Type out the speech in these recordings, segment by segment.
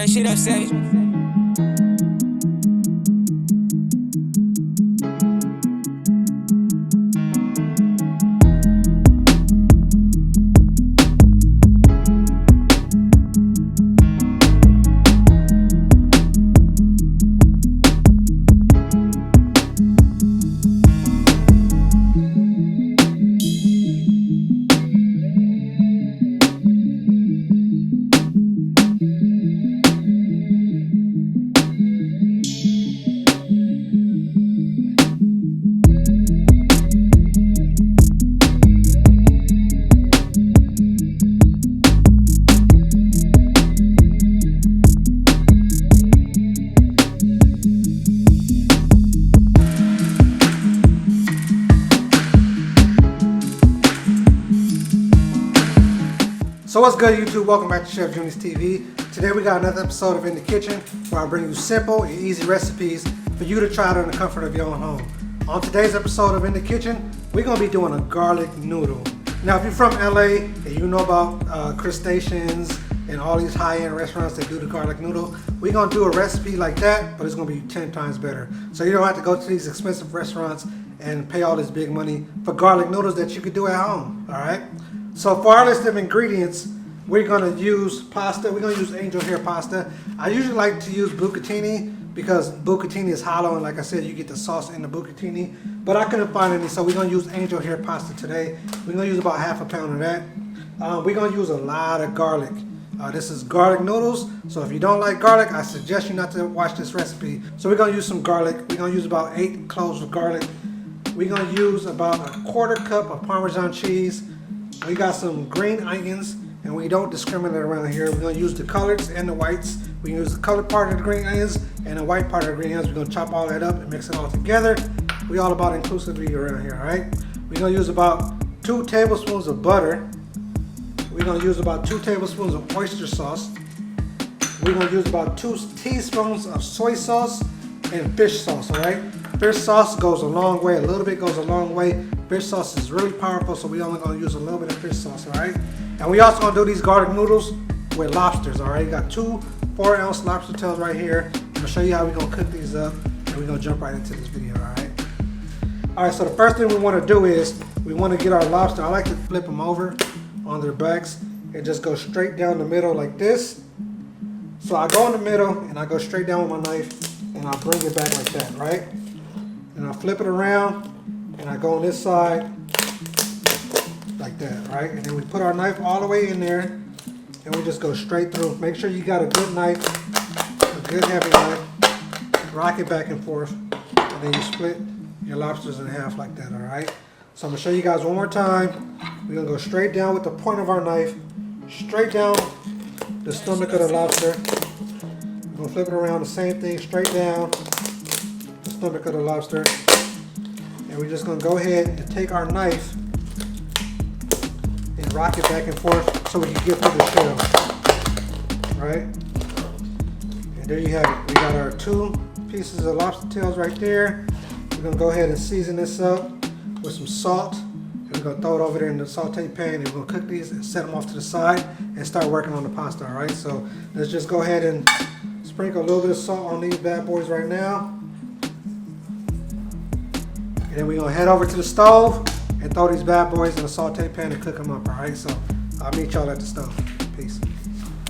that shit up, Sage. So what's good, YouTube? Welcome back to Chef Junie's TV. Today we got another episode of In the Kitchen, where I bring you simple and easy recipes for you to try out in the comfort of your own home. On today's episode of In the Kitchen, we're going to be doing a garlic noodle. Now if you're from LA and you know about crustaceans and all these high-end restaurants that do the garlic noodle, we're going to do a recipe like that, but it's going to be 10 times better. So you don't have to go to these expensive restaurants and pay all this big money for garlic noodles that you could do at home, all right? So for our list of ingredients, we're going to use pasta. We're going to use angel hair pasta. I usually like to use bucatini because bucatini is hollow, and like I said, you get the sauce in the bucatini. But I couldn't find any, so we're going to use angel hair pasta today. We're going to use about half a pound of that. We're going to use a lot of garlic. This is garlic noodles, so if you don't like garlic, I suggest you not to watch this recipe. So we're going to use some garlic. We're going to use about 8 cloves of garlic. We're going to use about a quarter cup of Parmesan cheese. We got some green onions, and we don't discriminate around here. We're going to use the coloreds and the whites. We can use the colored part of the green onions and the white part of the green onions. We're going to chop all that up and mix it all together. We all about inclusivity around here, all right? We're going to use about 2 tablespoons of butter. We're going to use about 2 tablespoons of oyster sauce. We're going to use about 2 teaspoons of soy sauce and fish sauce, all right? Fish sauce goes a long way. A little bit goes a long way. Fish sauce is really powerful, so we're only going to use a little bit of fish sauce, all right? And we also going to do these garlic noodles with lobsters, all right? You got 2 4-ounce lobster tails right here. I'm going to show you how we're going to cook these up, and we're going to jump right into this video, all right? All right, so the first thing we want to do is we want to get our lobster. I like to flip them over on their backs and just go straight down the middle like this. So I go in the middle, and I go straight down with my knife, and I'll bring it back like that, right? And I'll flip it around, and I go on this side like that, right? And then we put our knife all the way in there, and we just go straight through. Make sure you got a good knife, a good heavy knife. Rock it back and forth, and then you split your lobsters in half like that, all right? So I'm gonna show you guys one more time. We're gonna go straight down with the point of our knife, straight down the stomach of the lobster. We're gonna flip it around, the same thing, straight down the stomach of the lobster. And we're just gonna go ahead and take our knife and rock it back and forth so we can get through the shell, right? And there you have it. We got our 2 pieces of lobster tails right there. We're gonna go ahead and season this up with some salt. And we're gonna throw it over there in the saute pan, and we're gonna cook these and set them off to the side and start working on the pasta, all right? So let's just go ahead and sprinkle a little bit of salt on these bad boys right now. And then we're gonna head over to the stove and throw these bad boys in the saute pan and cook them up, all right? So I'll meet y'all at the stove. Peace.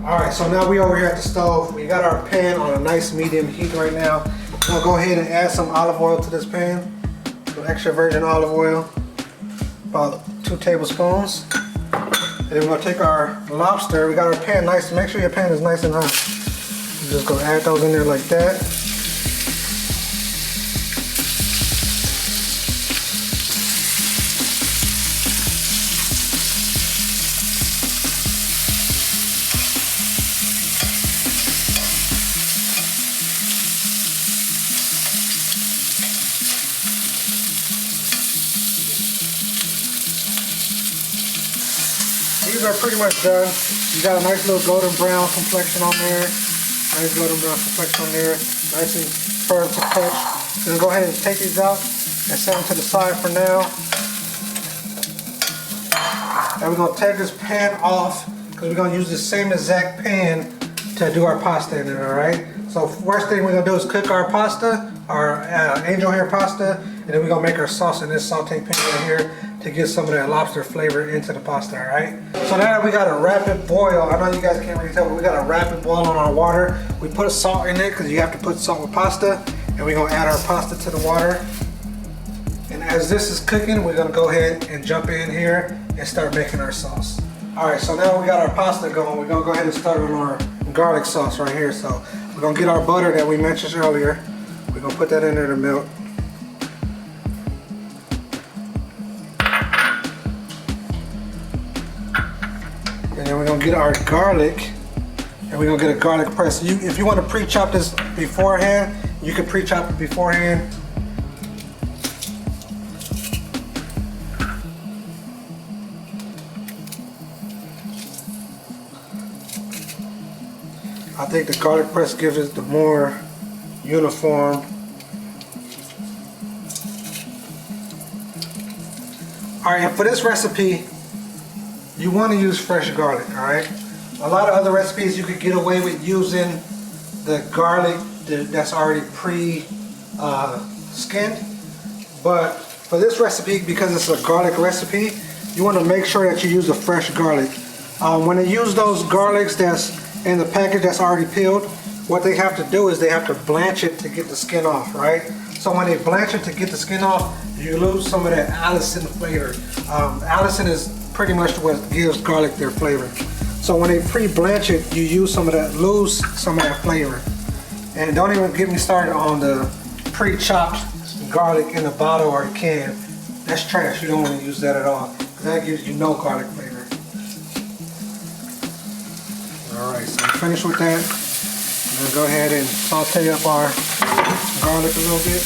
All right, so now we over here at the stove. We got our pan on a nice medium heat right now. I'm gonna go ahead and add some olive oil to this pan. Some extra virgin olive oil, about 2 tablespoons. And then we're gonna take our lobster. We got our pan nice. Make sure your pan is nice and hot. You're just gonna add those in there like that. These are pretty much done. You got a nice little golden brown complexion on there. Nice golden brown complexion on there. Nice and firm to touch. Then go ahead and take these out and set them to the side for now. And we're going to take this pan off because we're going to use the same exact pan to do our pasta in it, all right? So first thing we're gonna do is cook our pasta, our angel hair pasta, and then we're gonna make our sauce in this saute pan right here to get some of that lobster flavor into the pasta, all right? So now that we got a rapid boil, I know you guys can't really tell, but we got a rapid boil on our water. We put salt in it because you have to put salt with pasta, and we're gonna add our pasta to the water. And as this is cooking, we're gonna go ahead and jump in here and start making our sauce. All right, so now we got our pasta going. We're gonna go ahead and start on our garlic sauce right here. So we're gonna get our butter that we mentioned earlier. We're gonna put that in there to melt. And then we're gonna get our garlic, and we're gonna get a garlic press. If you want to pre-chop this beforehand, you can pre-chop it beforehand. I think the garlic press gives it the more uniform. All right, and for this recipe, you want to use fresh garlic, all right? A lot of other recipes you could get away with using the garlic that's already pre-skinned, but for this recipe, because it's a garlic recipe, you want to make sure that you use the fresh garlic. When they use those garlics that's in the package that's already peeled, what they have to do is they have to blanch it to get the skin off, right? So when they blanch it to get the skin off, you lose some of that allicin flavor. Allicin is pretty much what gives garlic their flavor. So when they pre-blanch it, you use some of that, lose some of that flavor. And don't even get me started on the pre-chopped garlic in the bottle or the can. That's trash. You don't want to use that at all. That gives you no garlic flavor. Alright, so I'm finished with that. I'm going to go ahead and saute up our garlic a little bit.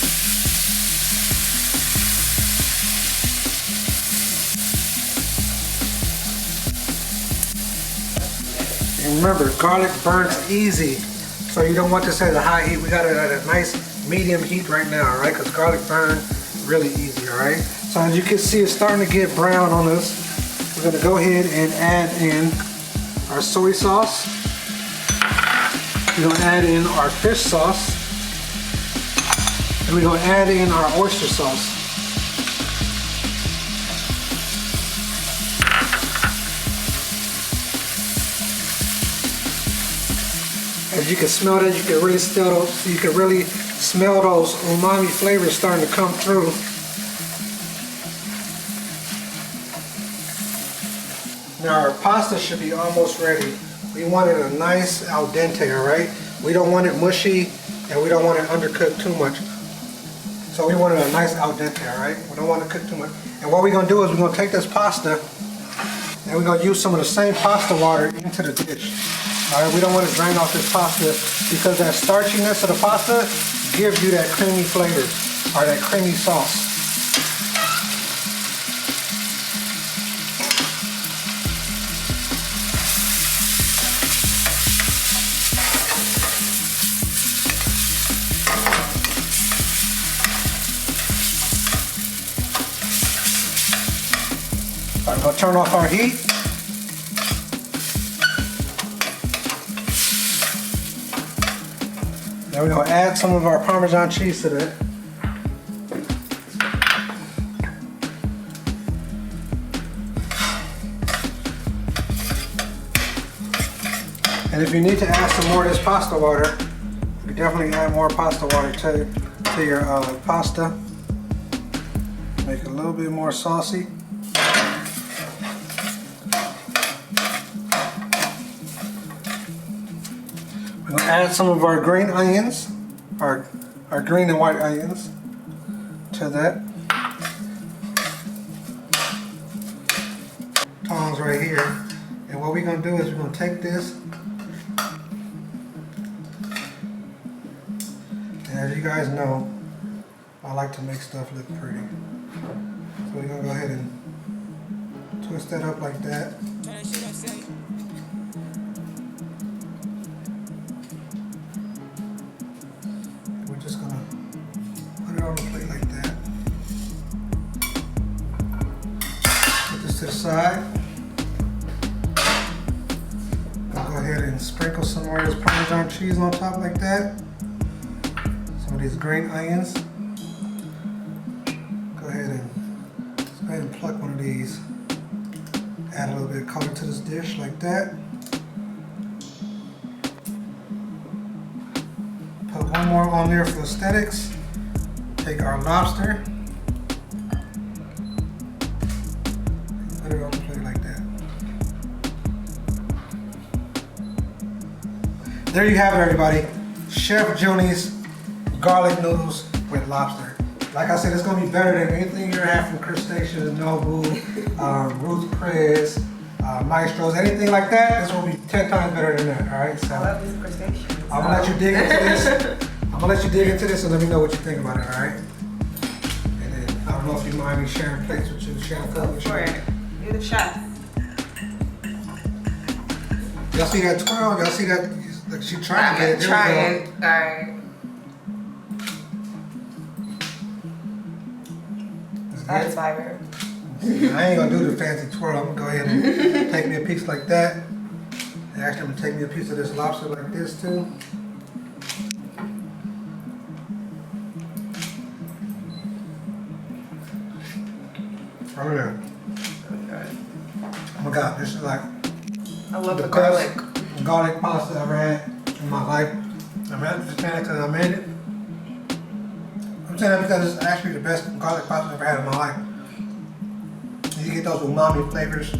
And remember, garlic burns easy, so you don't want this at a high heat. We got it at a nice medium heat right now, alright? Because garlic burns really easy, alright? So as you can see, it's starting to get brown on us. We're going to go ahead and add in our soy sauce. We're going to add in our fish sauce. And we're going to add in our oyster sauce. As you can smell that, you can really smell those umami flavors starting to come through. Now our pasta should be almost ready. We want it a nice al dente, all right? We don't want it mushy, and we don't want it undercooked too much. So we want it a nice al dente, all right? We don't want to cook too much. And what we're gonna do is we're gonna take this pasta, and we're gonna use some of the same pasta water into the dish. All right, we don't want to drain off this pasta because that starchiness of the pasta gives you that creamy flavor, or that creamy sauce. I'm going to turn off our heat. Now we're going to add some of our Parmesan cheese to that. And if you need to add some more of this pasta water, you can definitely add more pasta water to your pasta. Make it a little bit more saucy. We're going to add some of our green onions, our green and white onions to that. Tongs right here. And what we're going to do is we're going to take this, and as you guys know, I like to make stuff look pretty. So we're going to go ahead and twist that up like that. We're just going to put it on the plate like that. Put this to the side. I'll go ahead and and sprinkle some more of this Parmesan cheese on top like that. Some of these green onions. Go ahead and pluck one of these. Add a little bit of color to this dish like that. Put one more on there for aesthetics. Take our lobster. Put it on the plate like that. There you have it, everybody. Chef Junie's garlic noodles with lobster. Like I said, it's gonna be better than anything you're having from Crustaceans, Nobu, Ruth Chris, Maestros, anything like that. This will be 10 times better than that. All right. So I love these crustaceans. I'm gonna let you dig into this. I'm gonna let you dig into this and let me know what you think about it. All right. And then I don't know if you mind me sharing plates with you, sharing food with you. For it. You're the chef. Y'all see that twirl? Y'all see that? Like she trying to get it. There we go. Trying. All right. That's fire. I ain't gonna do the fancy twirl. I'm gonna go ahead and take me a piece like that. And actually, I'm gonna take me a piece of this lobster like this too. Oh yeah. Okay. Oh my God, this is like I love the best garlic. garlic pasta I ever had in my life. I'm not just saying it because I made it. I'm saying that because it's actually the best garlic pasta I've ever had in my life. You get those umami flavors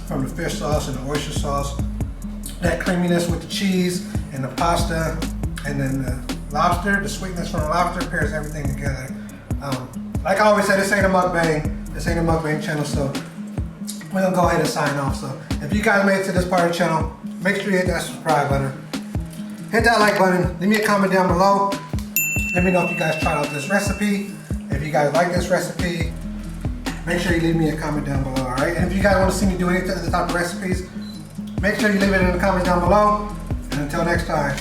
from the fish sauce and the oyster sauce. That creaminess with the cheese and the pasta, and then the lobster, the sweetness from the lobster pairs everything together. Like I always say, this ain't a mukbang. This ain't a mukbang channel, so we're gonna go ahead and sign off. So if you guys made it to this part of the channel, make sure you hit that subscribe button. Hit that like button. Leave me a comment down below. Let me know if you guys tried out this recipe. If you guys like this recipe, make sure you leave me a comment down below, all right? And if you guys want to see me do any other type of recipes, make sure you leave it in the comments down below. And until next time.